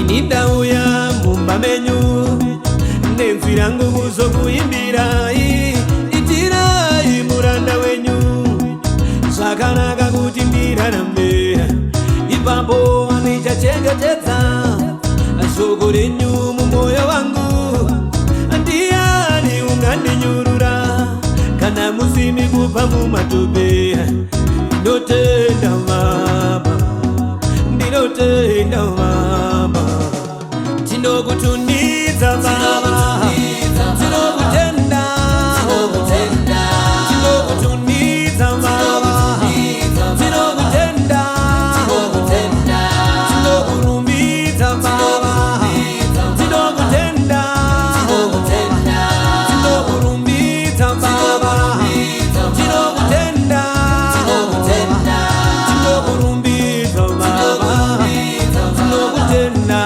Nindauya mumba menyu nemvira nguzo kuimbira itirai muranda wenyu zvakanaka kuti ndirarambe ipapo ndichachengetedza shoko renyu mumwoyo wangu ndiani ungandinyurura kana musimi kubva mumatope ndinotenda mama ndinotenda mama tinokutunidza mama tinokutenda tinokutunidza mama tinokutenda tinokurumidza mama tinokutenda tinokurumidza mama tinokutenda tinokurumidza mama tinokutenda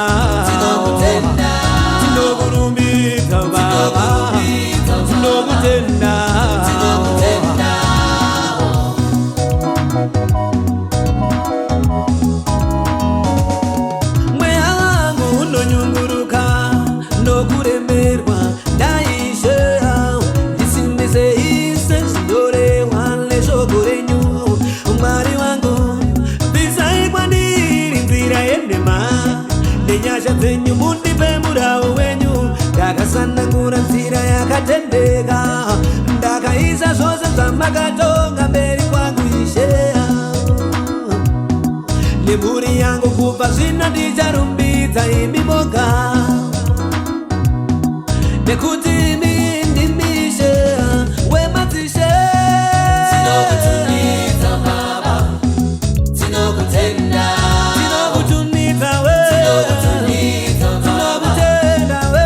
tinokurumidza baba tinokutenda mweya wangu unonyunguruka nokuremerwa ndaisheya ndisimbise ise zvinorehwa neshoko renyu mwari wangu bvisai kwandiri nzira yenhema nenyasha dzenyu mundipe murau wenyu ndakasanangura nzira yakatendeka ndakaisa zvose zvamakatonga mberi kwangu isheya nemhuri yangu kubva zvino ndicharumbidza imi moga nekuti imi ndimi isheya wemadzishe tinokutunidza baba tinokutenda tinokutunidza we tinokutenda we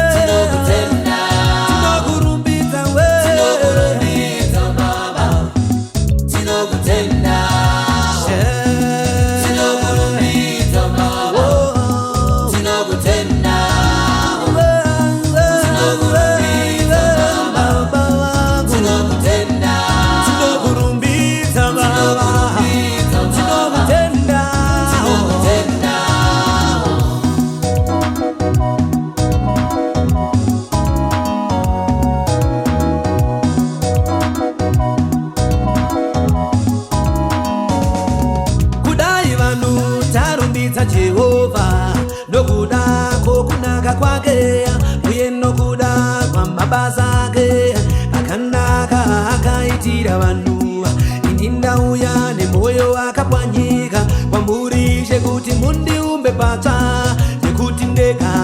tinokurumbidza we tinokurumidza baba tinokutenda tinokurumidza baba tinokutenda tinokurumidza baba tinokutenda tinokurumbidza baba tinokutenda kudai vanhu tarumbidza Jehovha nokuda kwokunaka kwake uye nokuda kwamabasa ake akanaka akaitira vanhu ini ndauya nemwoyo wakapwanyika kwamuri kuti mundiumbe patsva nekuti ndega